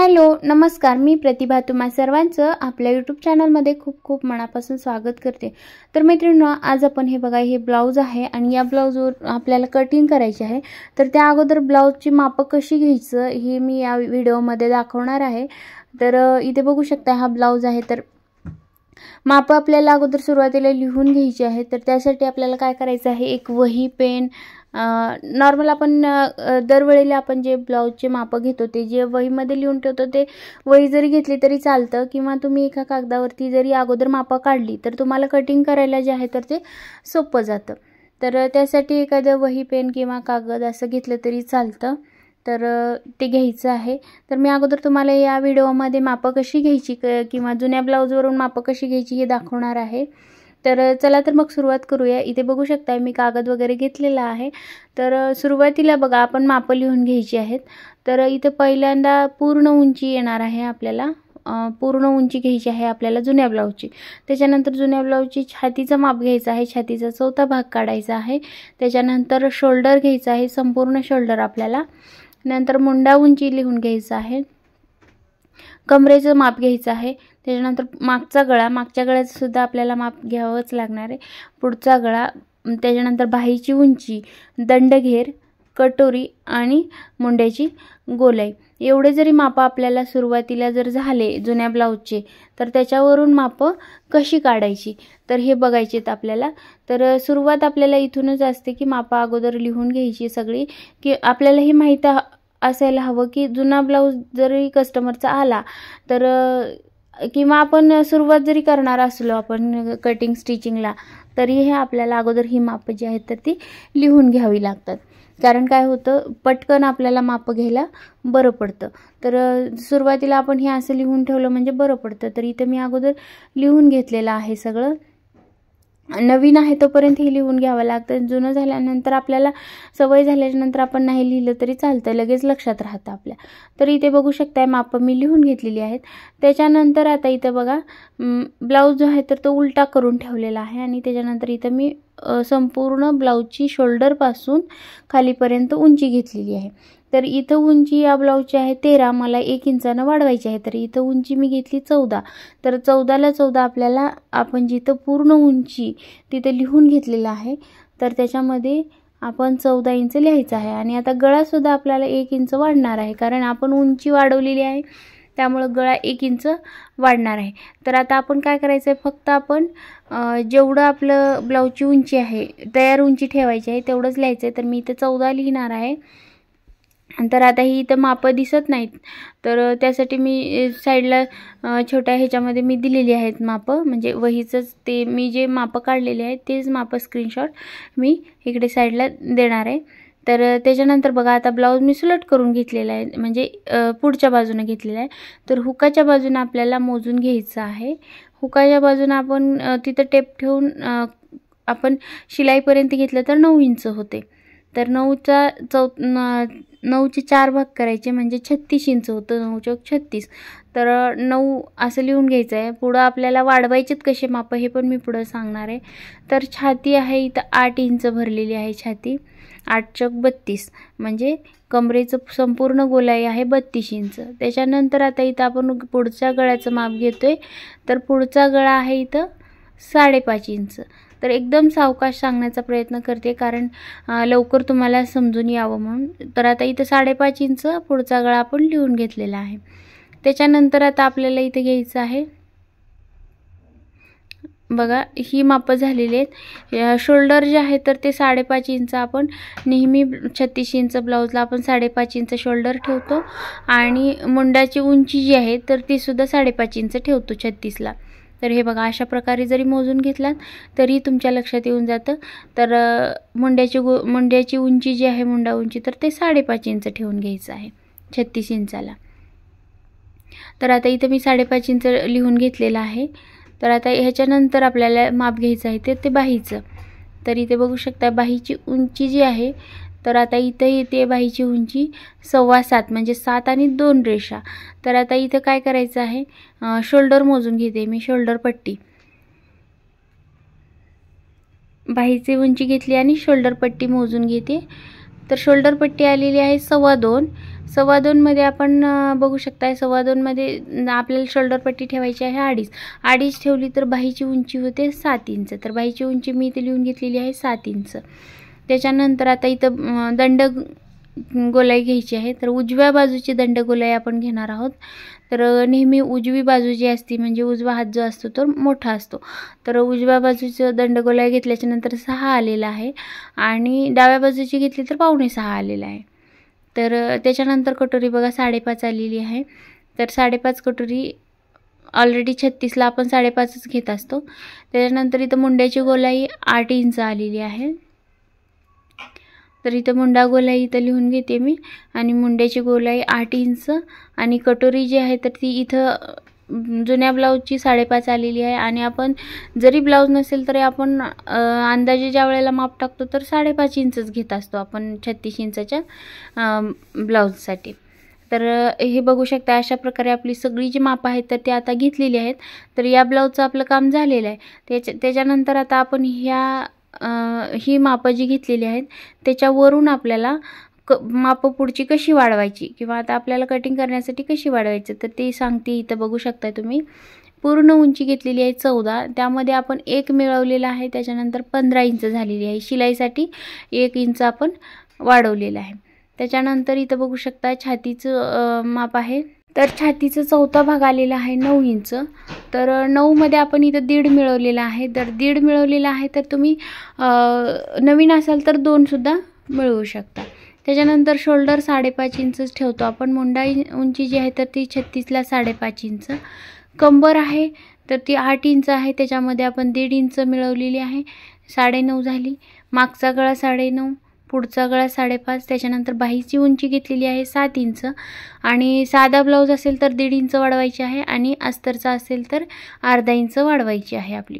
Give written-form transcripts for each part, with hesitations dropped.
Hello नमस्कार, मी प्रतिभा तुम्हा सर्वांचं आपल्या यूट्यूब चॅनलमध्ये खूप खूप मनापासून स्वागत करते। तर मैत्रिणींनो, आज आपण हे बघा, हे ब्लाउज आहे आणि या ब्लाउजवर आपल्याला कटिंग करायची आहे। तर त्या अगोदर ब्लाउजची माप कशी घ्यायचं हे मी या व्हिडिओमध्ये दाखवणार आहे। तर इथे बघू शकता हा ब्लाउज आहे। तर माप आपल्याला अगोदर सुरुवातीला लिहून घ्यायची आहे। तर त्यासाठी आपल्याला काय करायचं आहे, एक वही पेन नॉर्मल आपण दरवेळेला आपण जे ब्लाउजचे माप घेतो ते जे वहीमध्ये लिहून ठेवतो ते वही जरी घेतली तरी चालतं, किंवा तुम्ही एका कागदावरती जरी अगोदर माप काढली तर तुम्हाला कटिंग करायला जे आहे तर ते सोपं जातं। तर त्यासाठी एखादं वही पेन किंवा कागद असं घेतलं तरी चालतं। तर ते घ्यायचं आहे। तर मी अगोदर तुम्हाला या व्हिडिओमध्ये माप कशी घ्यायची किंवा जुन्या ब्लाउजवरून माप कशी घ्यायची हे दाखवणार आहे। तर चला तर मग सुरुवात करूया। इथे बघू शकता मी कागद वगैरे घेतलेला आहे। तर सुरुवातीला बघा आपण माप लिहून घ्यायची आहेत। तर इथे पहिल्यांदा पूर्ण उंची येणार आहे आपल्याला, पूर्ण उंची घ्यायची आहे आपल्याला जुन्या ब्लाउजची। त्याच्यानंतर जुन्या ब्लाउजची छातीचं माप घ्यायचं आहे, छातीचा चौथा भाग काढायचा आहे। त्याच्यानंतर शोल्डर घ्यायचा आहे, संपूर्ण शोल्डर आपल्याला। नंतर मुंडा उंची लिहून घ्यायचा आहे, कमरेचं माप घ्यायचं आहे। त्याच्यानंतर मागचा गळा, मागच्या गळ्याचं सुद्धा आपल्याला माप घ्यावंच लागणार आहे, पुढचा गळा। त्याच्यानंतर बाहीची उंची, दंडघेर, कटोरी आणि मुंड्याची गोलाई, एवढे जरी माप आपल्याला सुरुवातीला जर झाले जुन्या ब्लाउजचे तर त्याच्यावरून माप कशी काढायची तर हे बघायचे आहेत आपल्याला। तर सुरुवात आपल्याला इथूनच असते की माप अगोदर लिहून घ्यायची सगळी, की आपल्याला हे माहिती असायला हवं की जुना ब्लाउज जरी कस्टमरचा आला तर किंवा आपण सुरुवात जरी करणार असलो आपण कटिंग स्टिचिंगला तरी हे आपल्याला अगोदर ही माप जी आहेत तर ती लिहून घ्यावी लागतात। कारण काय होतं, पटकन आपल्याला माप घ्यायला बरं पडतं। तर सुरुवातीला आपण हे असं लिहून ठेवलं म्हणजे बरं पडतं। तर इथे मी अगोदर लिहून घेतलेलं आहे सगळं। नवीन आहे तोपर्यंत हे लिहून घ्यावं लागतं, जुनं झाल्यानंतर आपल्याला सवय झाल्यानंतर आपण नाही लिहिलं तरी चालतं, लगेच लक्षात राहतं आपल्या। तर इथे बघू शकता माप मी लिहून घेतलेली आहेत। त्याच्यानंतर आता इथे बघा ब्लाउज जो आहे तर तो उलटा करून ठेवलेला आहे आणि त्याच्यानंतर इथं मी संपूर्ण ब्लाउजची शोल्डरपासून खालीपर्यंत उंची घेतलेली आहे। तर इथं उंची या ब्लाउजची आहे 13, मला 1 इंचानं वाढवायची आहे। तर इथं उंची मी घेतली 14। तर 14ला 14 आपल्याला आपण जिथं पूर्ण उंची तिथं लिहून घेतलेलं आहे तर त्याच्यामध्ये आपण 14 इंच लिहायचं आहे। आणि आता गळासुद्धा आपल्याला 1 इंच वाढणार आहे, कारण आपण उंची वाढवलेली आहे त्यामुळे गळा 1 इंच वाढणार आहे। तर आता आपण काय करायचं आहे, फक्त आपण जेवढं आपलं ब्लाउजची उंची आहे तयार उंची ठेवायची आहे तेवढंच लिहायचं आहे। तर मी इथं 14 लिहिणार आहे। तर आता ही इथं माप दिसत नाहीत तर त्यासाठी मी साईडला छोट्या ह्याच्यामध्ये मी दिलेली आहेत माप, म्हणजे वहीचंच ते मी जे माप काढलेले आहेत तेच माप स्क्रीनशॉट मी इकडे साईडला देणार आहे। तर त्याच्यानंतर बघा आता ब्लाउज मी सुलट करून घेतलेला आहे, म्हणजे पुढच्या बाजूने घेतलेला आहे। तर हुकाच्या बाजूने आपल्याला मोजून घ्यायचं आहे। हुकाच्या बाजूने आपण तिथं टेप ठेवून आपण शिलाईपर्यंत घेतलं तर 9 इंच होते। तर 9चे 4 भाग करायचे म्हणजे 36 इंच होतं, 9 चौक 36। तर 9 असं लिहून घ्यायचं आहे। पुढं आपल्याला वाढवायचेत कसे माप हे पण मी पुढं सांगणार आहे। तर छाती आहे इथं 8 इंच भरलेली आहे छाती, 8 चौक 32 म्हणजे कमरेचं संपूर्ण गोलाई आहे 32 इंच। त्याच्यानंतर आता इथं आपण पुढच्या गळ्याचं माप घेतोय, तर पुढचा गळा आहे इथं 5.5 इंच। तर एकदम सावकाश सांगण्याचा प्रयत्न करते कारण लवकर तुम्हाला समजून यावं म्हणून। तर आता इथं 5.5 इंच पुढचा गळा आपण लिहून घेतलेला आहे। त्याच्यानंतर आता आपल्याला इथे घ्यायचं आहे बघा, ही माप झालेली आहेत। शोल्डर जे आहे तर ते 5.5 इंच आपण नेहमी 36 इंच ब्लाउजला आपण 5.5 इंच शोल्डर ठेवतो आणि मुंडाची उंची जी आहे तर ती सुद्धा 5.5 इंच ठेवतो 36ला। तर हे बघा अशा प्रकारे जरी मोजून घेतलात तरी तुमच्या लक्षात येऊन जातं। तर मुंड्याची उंची जी आहे, मुंडा उंची, तर ते 5.5 इंच ठेवून घ्यायचं आहे 36 इंचाला। तर आता इथं मी 5.5 इंच लिहून घेतलेलं आहे। तर आता ह्याच्यानंतर आपल्याला माप घ्यायचं आहे ते बाहीचं। तर इथे बघू शकता बाहीची उंची जी आहे तर आता इथे येते बाहीची उंची 7.25 म्हणजे 7 आणि 2 रेषा। तर आता इथं काय करायचं आहे, शोल्डर मोजून घेते मी, शोल्डर पट्टी, बाहीची उंची घेतली आणि शोल्डर पट्टी मोजून घेते। तर शोल्डर पट्टी आलेली आहे 2.25, 2.25 मध्ये आपण बघू शकता 2.25 मध्ये आपल्याला शोल्डर पट्टी ठेवायची आहे 2.5 ठेवली तर बाहीची उंची होते 7 इंच। तर बाहीची उंची मी इथे लिहून घेतलेली आहे 7 इंच। त्याच्यानंतर आता इथं दंड गोलाई घ्यायची आहे। तर उजव्या बाजूची दंड गोलाई आपण घेणार आहोत। तर नेहमी उजवी बाजू जी असते म्हणजे उजवा हात जो असतो तो मोठा असतो। तर उजव्या बाजूचं दंड गोलाई घेतल्याच्या नंतर 6 आलेला आहे आणि डाव्या बाजूची घेतली तर 5.25 आलेला आहे। तर त्याच्यानंतर कटोरी बघा 5.5 आलेली आहे। तर 5.5 कटोरी ऑलरेडी 36 ला आपण 5.5च घेत असतो। त्याच्यानंतर इथं मुंड्याची गोलाई 8 इंच आलेली आहे। तर इथं मुंडा गोलाई इथं लिहून घेते मी आणि मुंड्याची गोलाई 8 इंच आणि कटोरी जी आहे तर ती इथं जुन्या ब्लाऊजची 5.5 आलेली आहे आणि आपण जरी ब्लाऊज नसेल तरी आपण अंदाजे ज्या वेळेला माप टाकतो तर 5.5 इंचच घेत असतो आपण 36 इंचाच्या ब्लाऊजसाठी। तर हे बघू शकता अशा प्रकारे आपली सगळी जी माप आहेत तर ती आता घेतलेली आहेत। तर या ब्लाऊजचं आपलं काम झालेलं आहे। त्याच्यानंतर आता आपण ही माप जी घेतलेली आहेत त्याच्यावरून आपल्याला माप पुढची कशी वाढवायची किंवा आता आपल्याला कटिंग करण्यासाठी कशी वाढवायची तर ते सांगते। इथं बघू शकता तुम्ही पूर्ण उंची घेतलेली आहे 14, त्यामध्ये आपण 1 मिळवलेला आहे। त्याच्यानंतर 15 इंच झालेली आहे। शिलाईसाठी 1 इंच आपण वाढवलेला आहे। त्याच्यानंतर इथं बघू शकता छातीचं माप आहे। तर छातीचा चौथा भाग आलेला आहे 9 इंच। तर 9 मध्ये आपण इथं 1.5 मिळवलेला आहे। तर 1.5 मिळवलेला आहे तर तुम्ही नवीन असाल तर 2 सुद्धा मिळवू शकता। त्याच्यानंतर शोल्डर 5.5 इंचच ठेवतो आपण। मुंडा उंची जी आहे तर ती 36 ला 5.5 इंच। कंबर आहे तर ती 8 इंच आहे, त्याच्यामध्ये आपण 1.5 इंच मिळवलेली आहे, 9.5 झाली। मागचा गळा 9.5, पुढचा गळा 5.5। त्याच्यानंतर बाहीची उंची घेतलेली आहे 7 इंच आणि साधा ब्लाऊज असेल तर 1.5 इंच वाढवायची आहे आणि अस्तरचा असेल तर अर्धा इंच वाढवायची आहे आपली।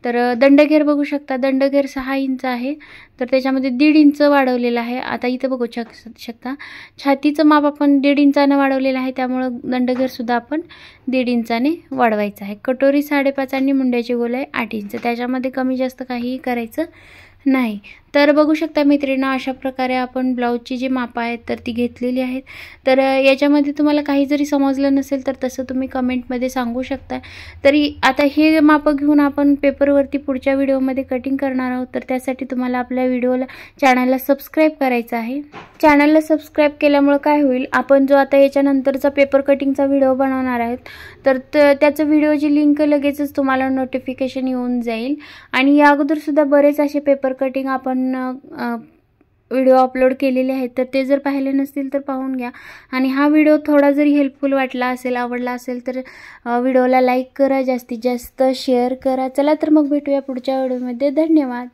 तर दंडघेर बघू शकता, दंडघेर 6 इंच आहे तर त्याच्यामध्ये 1.5 इंच वाढवलेला आहे। आता इथं बघू शकता छातीचं माप आपण 1.5 इंचाने वाढवलेलं आहे, त्यामुळे दंडघेर सुद्धा आपण 1.5 इंचाने वाढवायचं आहे। कटोरी 5.5 आणि मुंड्याची गोलाई 8 इंच, त्याच्यामध्ये कमी जास्त काहीही करायचं नाही। तर बघू शकता मैत्रिणींनो अशा प्रकारे आपण ब्लाऊजची जी माप आहेत तर ती घेतलेली आहेत। तर याच्यामध्ये तुम्हाला काही जरी समजलं नसेल तर तसं तुम्ही कमेंटमध्ये सांगू शकता। तरी आता हे माप घेऊन आपण पेपरवरती पुढच्या व्हिडिओमध्ये कटिंग करणार आहोत। तर त्यासाठी तुम्हाला आपल्या चॅनलला सबस्क्राईब करायचं आहे। चॅनलला सबस्क्राईब केल्यामुळे काय होईल, आपण जो आता याच्यानंतरचा पेपर कटिंगचा व्हिडिओ बनवणार आहोत तर त्याचं व्हिडिओची लिंक लगेचच तुम्हाला नोटिफिकेशन येऊन जाईल। आणि या अगोदर सुद्धा बरेच असे पेपर कटिंग आपण व्हिडिओ अपलोड केलेले आहेत, तर ते जर पाहिले नसतील तर पाहून घ्या। आणि हा व्हिडिओ थोडा जरी हेल्पफुल वाटला असेल, आवडला असेल तर व्हिडिओला लाईक करा, जास्तीत जास्त शेअर करा। चला तर मग भेटूया पुढच्या व्हिडिओमध्ये। धन्यवाद।